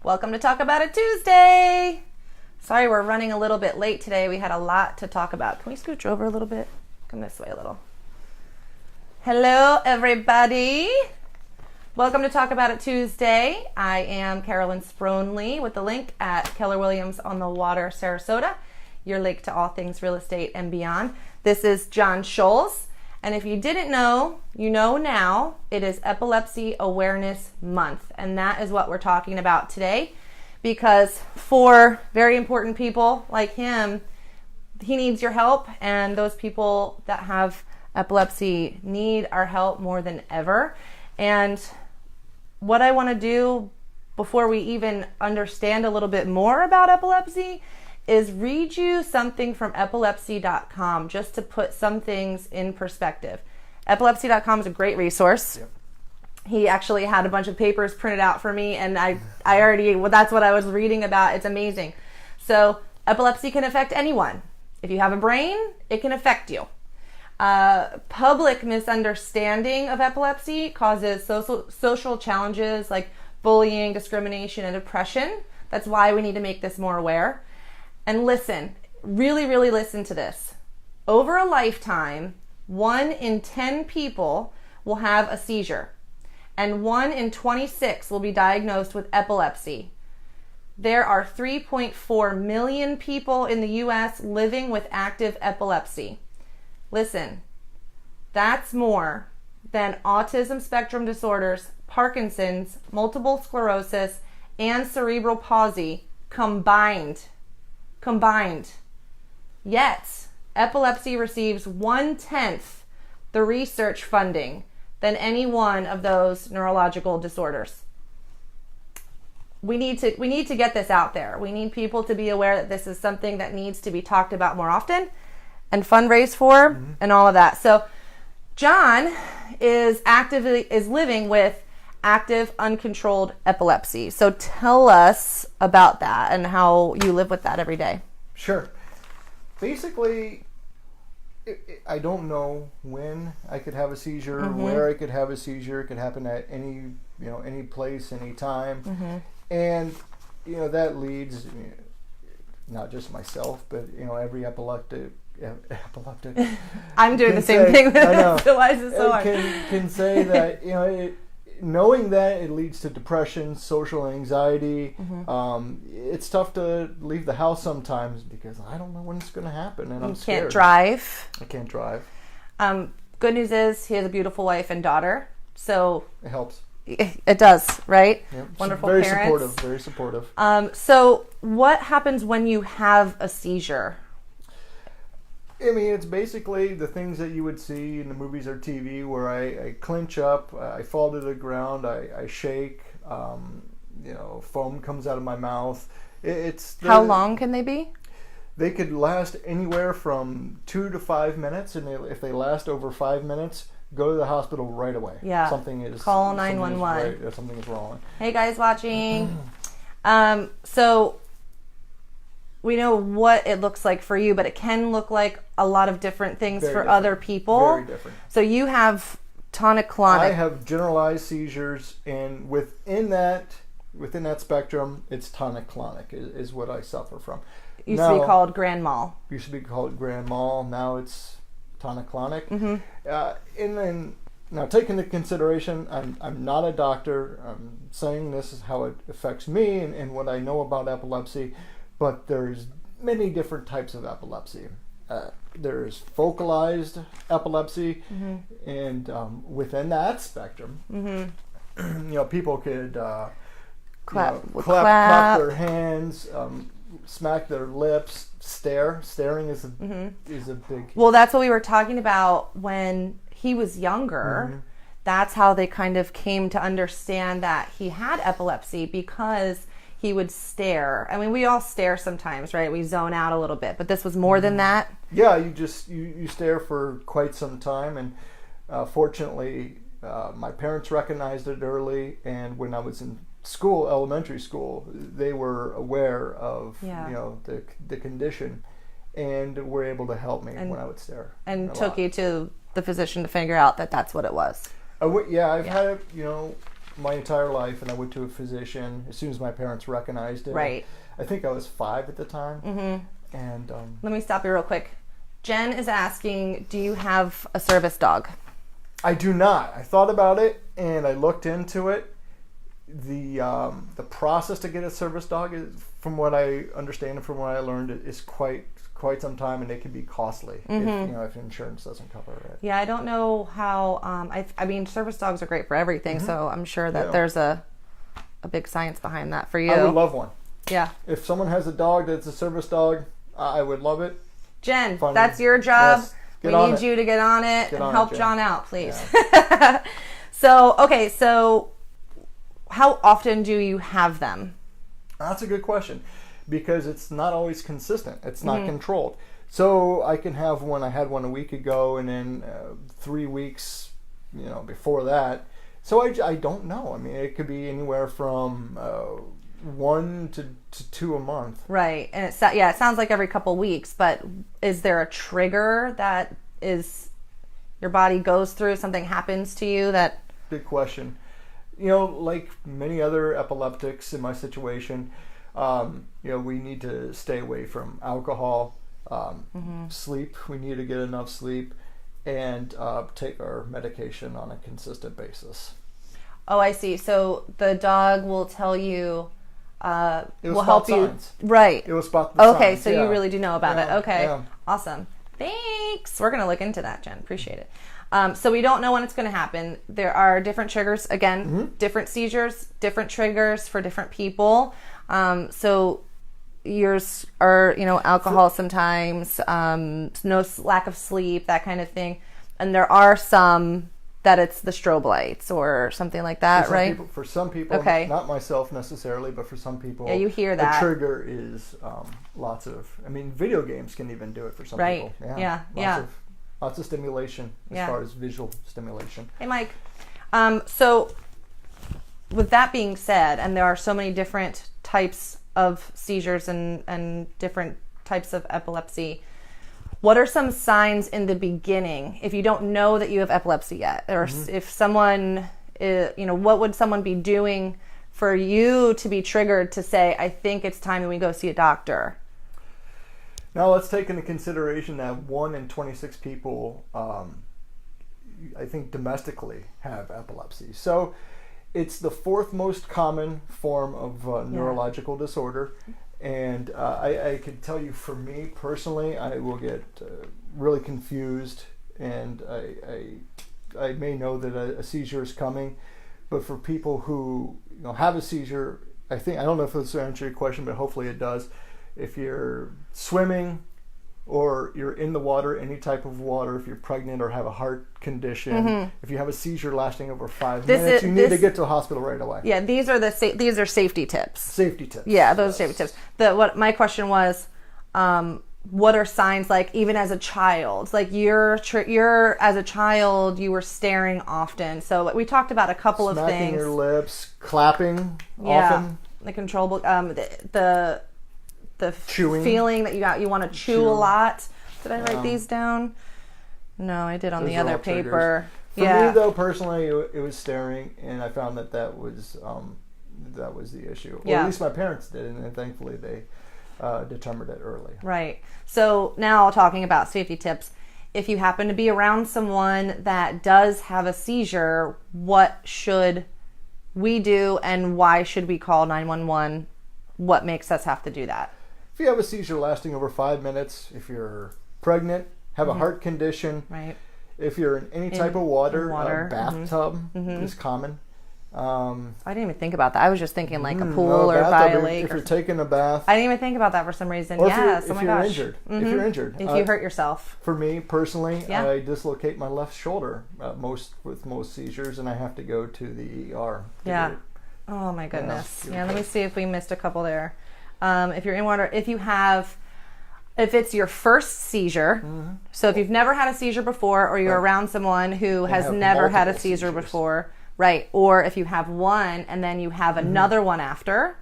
Welcome to Talk About It Tuesday. Sorry we're running a little bit late today. We had a lot to talk about. Can we scooch over a little bit? Come this way a little. Hello, everybody. Welcome to Talk About It Tuesday. I am Carolyn Spronley with the link at Keller Williams on the Water, Sarasota, your link to all things real estate and beyond. This is John Scholes. And if you didn't know, you know now, it is Epilepsy Awareness Month. And that is what we're talking about today. Because for very important people like him, he needs your help. And those people that have epilepsy need our help more than ever. And what I want to do before we even understand a little bit more about epilepsy is read you something from epilepsy.com just to put some things in perspective. Epilepsy.com is a great resource. Yep. He actually had a bunch of papers printed out for me, and that's what I was reading about. It's amazing. So epilepsy can affect anyone. If you have a brain, it can affect you. Public misunderstanding of epilepsy causes social challenges like bullying, discrimination, and depression. That's why we need to make this more aware. And listen, really, really listen to this. Over a lifetime, 1 in 10 people will have a seizure, and 1 in 26 will be diagnosed with epilepsy. There are 3.4 million people in the U.S. living with active epilepsy. Listen, that's more than autism spectrum disorders, Parkinson's, multiple sclerosis, and cerebral palsy combined. Yet, epilepsy receives 1/10 the research funding than any one of those neurological disorders. We need to get this out there. We need people to be aware that this is something that needs to be talked about more often and fundraise for and all of that. So John is living with active uncontrolled epilepsy. So tell us about that and how you live with that every day. Sure. Basically, I don't know when I could have a seizure, where I could have a seizure. It could happen at any place, any time. And that leads not just myself, but every epileptic. I'm doing the same thing. So why is it so hard? Can say that knowing that it leads to depression, social anxiety. It's tough to leave the house sometimes because I don't know when it's going to happen, and I'm scared. You can't drive. I can't drive. Good news is he has a beautiful wife and daughter, so it helps. It does, right? Yep. Wonderful very parents. Very supportive. So what happens when you have a seizure? I mean, it's basically the things that you would see in the movies or TV where I clench up, I fall to the ground, I shake, foam comes out of my mouth. How long can they be? They could last anywhere from 2 to 5 minutes, and if they last over 5 minutes, go to the hospital right away. Yeah. Call 911. Something is wrong. Hey guys watching. So we know what it looks like for you, but it can look like a lot of different things for other people. Very different. So you have tonic-clonic. I have generalized seizures, and within that spectrum, it's tonic-clonic is what I suffer from. Used to be called grand mal. Used to be called grand mal. Now it's tonic-clonic. And then now, take into consideration, I'm not a doctor. I'm saying this is how it affects me and what I know about epilepsy. But there's many different types of epilepsy. There's focalized epilepsy, and within that spectrum, people could clap their hands, smack their lips, stare. Staring is a big. Well, that's what we were talking about when he was younger. That's how they kind of came to understand that he had epilepsy, because he would stare. I mean, we all stare sometimes, right? We zone out a little bit, but this was more than that. Yeah, you stare for quite some time, and fortunately, my parents recognized it early, and when I was in school, elementary school, they were aware of the condition, and were able to help me when I would stare. And took you to the physician to figure out that that's what it was. I've had it, my entire life, and I went to a physician as soon as my parents recognized it. Right. I think I was 5 at the time. Mm-hmm. And let me stop you real quick. Jen is asking, do you have a service dog? I do not. I thought about it and I looked into it. The process to get a service dog is, from what I understand and from what I learned, is quite some time, and it can be costly if insurance doesn't cover it. Yeah, I don't know how. I mean, service dogs are great for everything, so I'm sure that there's a big science behind that for you. I would love one. Yeah. If someone has a dog that's a service dog, I would love it. Jen, that's your job. Yes, we need you to get on it and help John out, please. Yeah. So how often do you have them? That's a good question, because it's not always consistent. It's not controlled. So I can have one. I had one a week ago, and then 3 weeks, before that. So I don't know. I mean, it could be anywhere from 1 to 2 a month. Right, and it sounds like every couple weeks. But is there a trigger that is your body goes through? Something happens to you that? Good question. Like many other epileptics in my situation, we need to stay away from alcohol, sleep. We need to get enough sleep, and take our medication on a consistent basis. Oh, I see. So the dog will tell you, will help you. Signs. Right. It will spot the signs. Okay, so you really do know about it. Okay, yeah. Awesome. Thanks. We're going to look into that, Jen. Appreciate it. So we don't know when it's going to happen. There are different triggers. Again, different seizures, different triggers for different people. So yours are, alcohol sometimes, no lack of sleep, that kind of thing. And there are some that it's the strobe lights or something like that, right? For some people, okay. Not myself necessarily, but for some people, yeah, you hear that. The trigger is video games can even do it for some people. Yeah. Lots of stimulation as far as visual stimulation. Hey, Mike. So with that being said, and there are so many different types of seizures and different types of epilepsy, what are some signs in the beginning if you don't know that you have epilepsy yet? Or if someone, what would someone be doing for you to be triggered to say, I think it's time that we go see a doctor? Now let's take into consideration that 1 in 26 people, I think domestically, have epilepsy. So it's the 4th most common form of neurological disorder. And I can tell you, for me personally, I will get really confused, and I may know that a seizure is coming. But for people who have a seizure, I don't know if this will answer your question, but hopefully it does. If you're swimming or you're in the water, any type of water, if you're pregnant or have a heart condition, if you have a seizure lasting over 5 minutes, you need to get to a hospital right away. Yeah, these are these are safety tips. Safety tips. Yeah, those are safety tips. What my question was, what are signs like even as a child? Like you're as a child, you were staring often. So we talked about a couple of things. Smacking your lips, clapping often. The controllable, the chewing. Feeling that you want to chew a lot. Did I write these down? No, I did on the other paper. For me, though, personally, it was staring, and I found that was the issue. Or at least my parents did, and thankfully they determined it early. Right. So now talking about safety tips, if you happen to be around someone that does have a seizure, what should we do, and why should we call 911? What makes us have to do that? If you have a seizure lasting over 5 minutes, if you're pregnant, have a heart condition, right? If you're in any type of water. A bathtub is common. I didn't even think about that. I was just thinking like a pool or by a lake. If you're taking a bath. I didn't even think about that for some reason. Or yes. If you're injured. If you're injured. If you hurt yourself. For me personally, I dislocate my left shoulder with most seizures, and I have to go to the ER. Yeah. Oh my goodness. Yeah. Let me see if we missed a couple there. If you're in water, if it's your first seizure, so if you've never had a seizure before, or you're around someone who has never had a seizure before, right? Or if you have one and then you have another one after,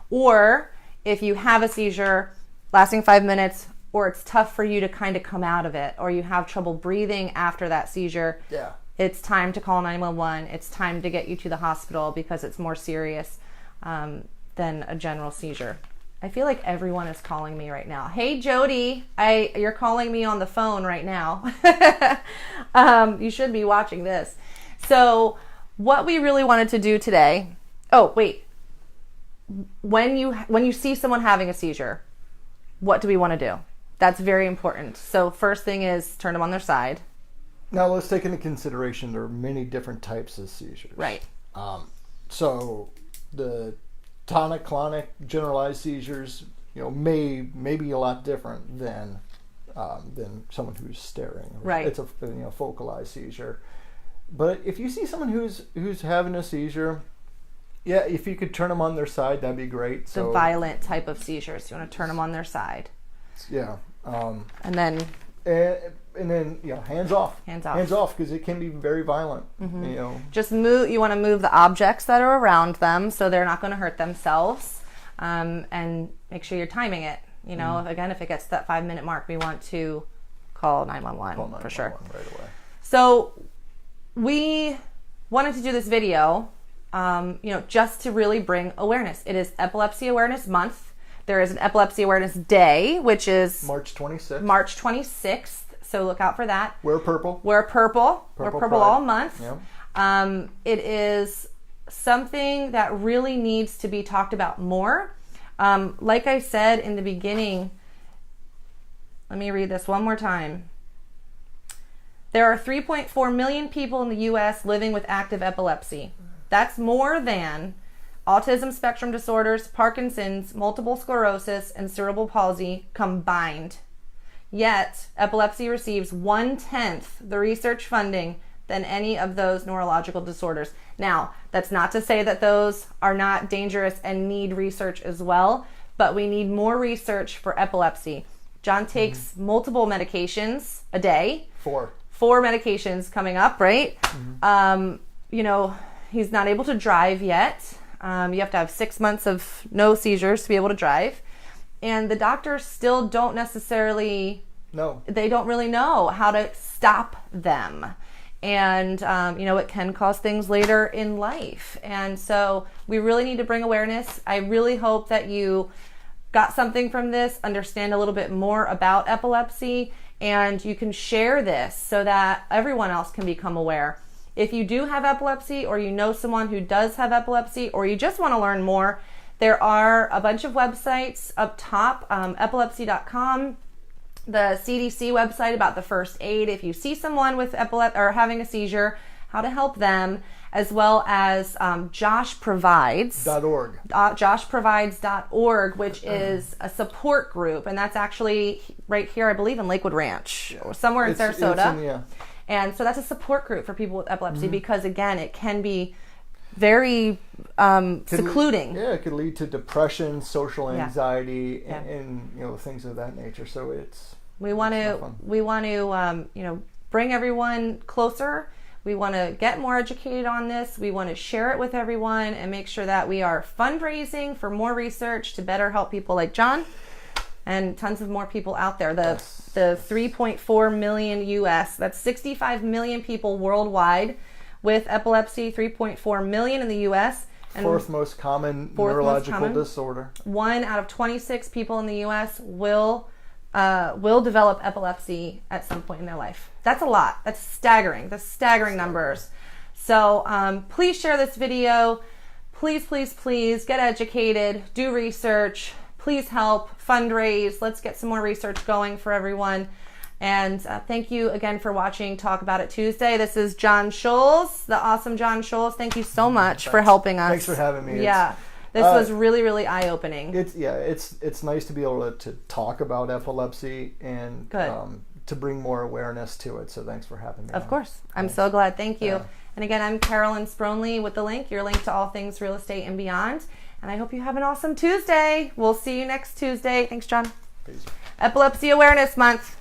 or if you have a seizure lasting 5 minutes, or it's tough for you to kind of come out of it, or you have trouble breathing after that seizure. Yeah. it's time to call 911. It's time to get you to the hospital because it's more serious than a general seizure. I feel like everyone is calling me right now. Hey, Jody, you're calling me on the phone right now. You should be watching this. So what we really wanted to do today, oh, wait. When you see someone having a seizure, what do we want to do? That's very important. So first thing is turn them on their side. Now let's take into consideration there are many different types of seizures. Right. So the tonic-clonic generalized seizures, may be a lot different than someone who's staring. Right. It's a focalized seizure. But if you see someone who's having a seizure, yeah, if you could turn them on their side, that'd be great. The violent type of seizures, you want to turn them on their side. Yeah. And then hands off. Hands off. Hands off, because it can be very violent. Just move. You want to move the objects that are around them so they're not going to hurt themselves, and make sure you're timing it. Again, if it gets to that 5-minute mark, we want to call 911 for sure. Right away. So we wanted to do this video, just to really bring awareness. It is Epilepsy Awareness Month. There is an Epilepsy Awareness Day, which is March 26th. March 26th. So look out for that. Wear purple. Wear purple. Wear purple all month. Yeah. It is something that really needs to be talked about more. Like I said in the beginning, let me read this one more time. There are 3.4 million people in the U.S. living with active epilepsy. That's more than autism spectrum disorders, Parkinson's, multiple sclerosis, and cerebral palsy combined. Yet, epilepsy receives 1/10 the research funding than any of those neurological disorders. Now, that's not to say that those are not dangerous and need research as well, but we need more research for epilepsy. John takes multiple medications a day. 4 medications coming up, right? He's not able to drive yet. You have to have 6 months of no seizures to be able to drive. And the doctors still don't necessarily they don't really know how to stop them. And, it can cause things later in life. And so we really need to bring awareness. I really hope that you got something from this, understand a little bit more about epilepsy, and you can share this so that everyone else can become aware. If you do have epilepsy, or you know someone who does have epilepsy, or you just want to learn more, there are a bunch of websites up top, epilepsy.com, the CDC website about the first aid if you see someone with epilepsy or having a seizure, how to help them, as well as joshprovides.org, joshprovides.org, which is a support group, and that's actually right here, I believe, in Lakewood Ranch, or somewhere in Sarasota. And so that's a support group for people with epilepsy, because again, it can be very secluding. It could lead to depression, social anxiety, and things of that nature. So we want to bring everyone closer. We want to get more educated on this. We want to share it with everyone and make sure that we are fundraising for more research to better help people like John and tons of more people out there. The 3.4 million U.S., that's 65 million people worldwide with epilepsy, 3.4 million in the U.S. And fourth most common neurological disorder. 1 out of 26 people in the U.S. will develop epilepsy at some point in their life. That's a lot. That's staggering. That's staggering numbers. So please share this video. Please, please, please get educated. Do research. Please help fundraise. Let's get some more research going for everyone. And thank you again for watching Talk About It Tuesday. This is John Scholes, the awesome John Scholes. Thank you so much for helping us. Thanks for having me. Yeah, this was really, really eye-opening. It's nice to be able to talk about epilepsy and to bring more awareness to it. So thanks for having me. Of course. I'm so glad. Thank you. And again, I'm Carolyn Spronley with the link, your link to all things real estate and beyond. And I hope you have an awesome Tuesday. We'll see you next Tuesday. Thanks, John. Peace. Epilepsy Awareness Month.